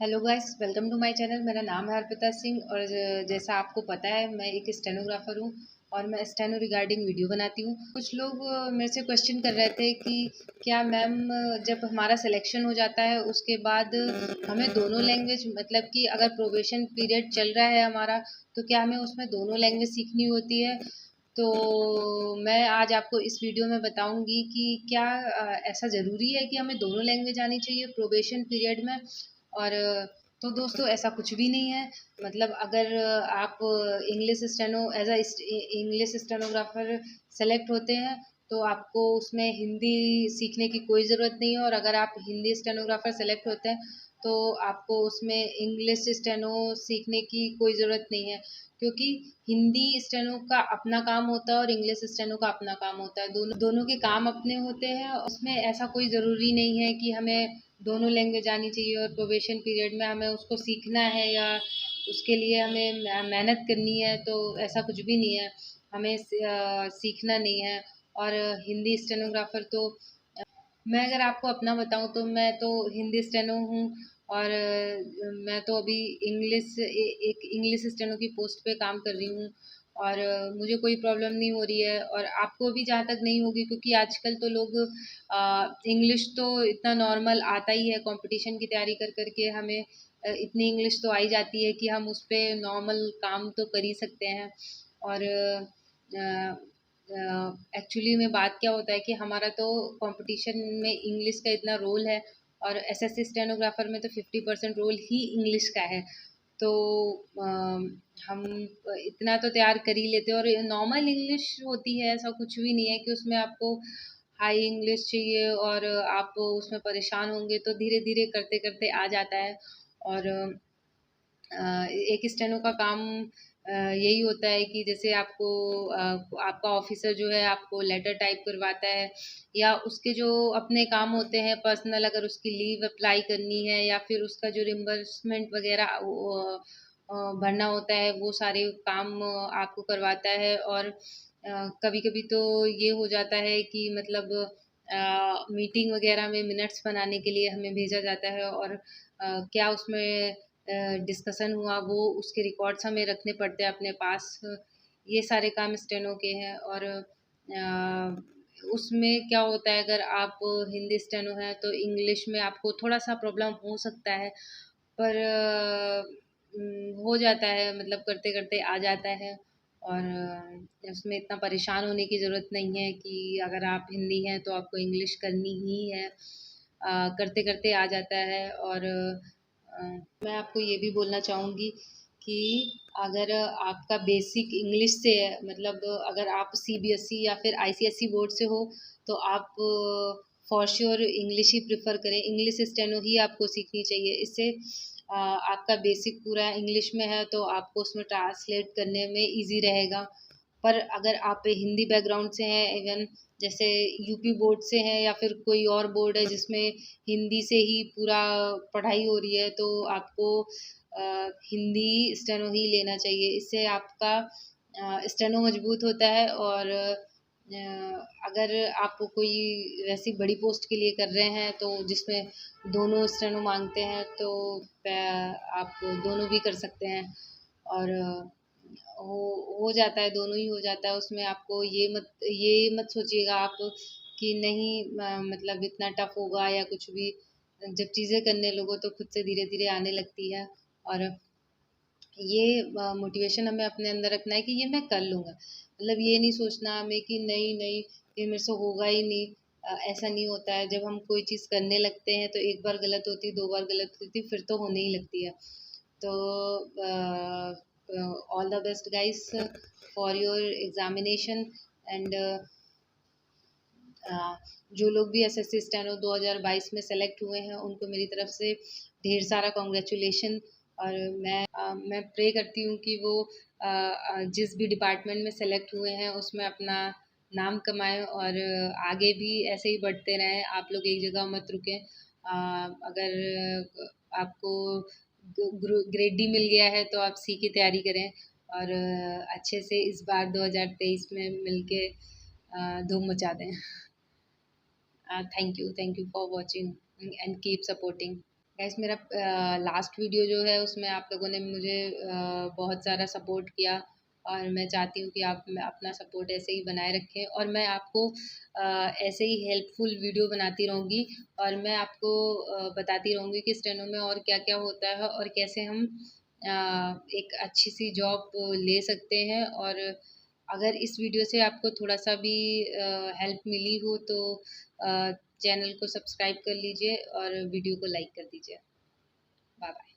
Hello guys, welcome to my channel. मेरा नाम है अर्पिता सिंह और जैसा आपको पता है मैं एक स्टेनोग्राफर हूँ और मैं स्टेनो रिगार्डिंग वीडियो बनाती हूँ। कुछ लोग मेरे से क्वेश्चन कर रहे थे कि क्या मैम जब हमारा सिलेक्शन हो जाता है उसके बाद हमें दोनों लैंग्वेज, मतलब कि अगर प्रोबेशन पीरियड चल रहा है हमारा, तो क्या हमें उसमें दोनों लैंग्वेज सीखनी होती है। तो मैं आज आपको इस वीडियो में बताऊंगी कि क्या ऐसा ज़रूरी है कि हमें दोनों लैंग्वेज आनी चाहिए प्रोबेशन पीरियड में। और तो दोस्तों, ऐसा कुछ भी नहीं है। मतलब अगर आप English steno as a English stenographer select होते हैं तो आपको उसमें हिंदी सीखने की कोई ज़रूरत नहीं है, और अगर आप हिंदी स्टेनोग्राफर सेलेक्ट होते हैं तो आपको उसमें इंग्लिश स्टेनो सीखने की कोई ज़रूरत नहीं है, क्योंकि हिंदी स्टेनो का अपना काम होता है और इंग्लिश स्टेनो का अपना काम होता है। दोनों दोनों के काम अपने होते हैं। उसमें ऐसा कोई ज़रूरी नहीं है कि हमें दोनों लैंग्वेज आनी चाहिए और प्रोबेशन पीरियड में हमें उसको सीखना है या उसके लिए हमें मेहनत करनी है। तो ऐसा कुछ भी नहीं है, हमें सीखना नहीं है। और हिंदी स्टेनोग्राफर तो मैं अगर आपको अपना बताऊं तो मैं तो हिंदी स्टेनो हूँ, और मैं तो अभी एक इंग्लिश स्टेनो की पोस्ट पे काम कर रही हूँ। और मुझे कोई प्रॉब्लम नहीं हो रही है, और आपको भी जहाँ तक नहीं होगी, क्योंकि आजकल तो लोग इंग्लिश तो इतना नॉर्मल आता ही है। कंपटीशन की तैयारी कर करके हमें इतनी इंग्लिश तो आई जाती है कि हम उस पर नॉर्मल काम तो कर ही सकते हैं। और एक्चुअली में बात क्या होता है कि हमारा तो कंपटीशन में इंग्लिश का इतना रोल है, और एसएससी स्टेनोग्राफर में तो 50% रोल ही इंग्लिश का है। तो हम इतना तो तैयार कर ही लेते हैं, और नॉर्मल इंग्लिश होती है। ऐसा कुछ भी नहीं है कि उसमें आपको हाई इंग्लिश चाहिए और आप उसमें परेशान होंगे। तो धीरे धीरे करते करते आ जाता है। और एक स्टेनो का काम यही होता है कि जैसे आपको आपका ऑफिसर जो है आपको लेटर टाइप करवाता है, या उसके जो अपने काम होते हैं पर्सनल, अगर उसकी लीव अप्लाई करनी है या फिर उसका जो रिम्बर्समेंट वगैरह भरना होता है, वो सारे काम आपको करवाता है। और कभी कभी तो ये हो जाता है कि मतलब मीटिंग वगैरह में मिनट्स बनाने के लिए हमें भेजा जाता है, और क्या उसमें डिस्कशन हुआ वो उसके रिकॉर्ड्स हमें रखने पड़ते हैं अपने पास। ये सारे काम स्टेनो के हैं। और उसमें क्या होता है, अगर आप हिंदी स्टेनो है तो इंग्लिश में आपको थोड़ा सा प्रॉब्लम हो सकता है, पर हो जाता है, मतलब करते करते आ जाता है। और उसमें इतना परेशान होने की ज़रूरत नहीं है कि अगर आप हिंदी हैं तो आपको इंग्लिश करनी ही है। करते करते आ जाता है। और मैं आपको ये भी बोलना चाहूँगी कि अगर आपका बेसिक इंग्लिश से है, मतलब अगर आप सीबीएसई या फिर आईसीएसई बोर्ड से हो, तो आप for sure English he prefer करें। इंग्लिश स्टेनो ही आपको सीखनी चाहिए। इससे आपका बेसिक पूरा इंग्लिश में है तो आपको उसमें ट्रांसलेट करने में इजी रहेगा। पर अगर आप हिंदी बैकग्राउंड से हैं, इवन जैसे यूपी बोर्ड से हैं या फिर कोई और बोर्ड है जिसमें हिंदी से ही पूरा पढ़ाई हो रही है, तो आपको हिंदी स्टेनो ही लेना चाहिए। इससे आपका स्टेनो मजबूत होता है। और अगर आप कोई वैसी बड़ी पोस्ट के लिए कर रहे हैं तो जिसमें दोनों स्टेनो मांगते हैं, तो आप दोनों भी कर सकते हैं। और हो जाता है, दोनों ही हो जाता है। उसमें आपको ये मत सोचिएगा आप कि नहीं मतलब इतना टफ होगा या कुछ भी। जब चीज़ें करने लगो तो खुद से धीरे धीरे आने लगती है। और ये मोटिवेशन हमें अपने अंदर रखना है कि ये मैं कर लूँगा। मतलब ये नहीं सोचना हमें कि नहीं नहीं, ये मेरे से होगा ही नहीं। ऐसा नहीं होता है। जब हम कोई चीज़ करने लगते हैं तो एक बार गलत होती, दो बार गलत होती, फिर तो होने ही लगती है। तो all the best guys for your examination. And जो लोग भी एसएससी स्टेनो 2022 में सेलेक्ट हुए हैं उनको मेरी तरफ से ढेर सारा कॉन्ग्रेचुलेशन। और मैं प्रे करती हूँ कि वो जिस भी डिपार्टमेंट में सेलेक्ट हुए हैं उसमें अपना नाम कमाएं, और आगे भी ऐसे ही बढ़ते रहें। आप लोग एक जगह मत रुकें। अगर आपको ग्रेड डी मिल गया है तो आप सी की तैयारी करें, और अच्छे से इस बार 2023 में मिलके धूम मचा दें। Thank you for watching and keep supporting. Gas मेरा लास्ट वीडियो जो है उसमें आप लोगों ने मुझे बहुत सारा सपोर्ट किया, और मैं चाहती हूँ कि आप अपना सपोर्ट ऐसे ही बनाए रखें, और मैं आपको ऐसे ही हेल्पफुल वीडियो बनाती रहूँगी, और मैं आपको बताती रहूँगी कि स्टेनो में और क्या क्या होता है और कैसे हम एक अच्छी सी जॉब ले सकते हैं। और अगर इस वीडियो से आपको थोड़ा सा भी हेल्प मिली हो तो चैनल को सब्सक्राइब कर लीजिए और वीडियो को लाइक कर दीजिए। Bye bye.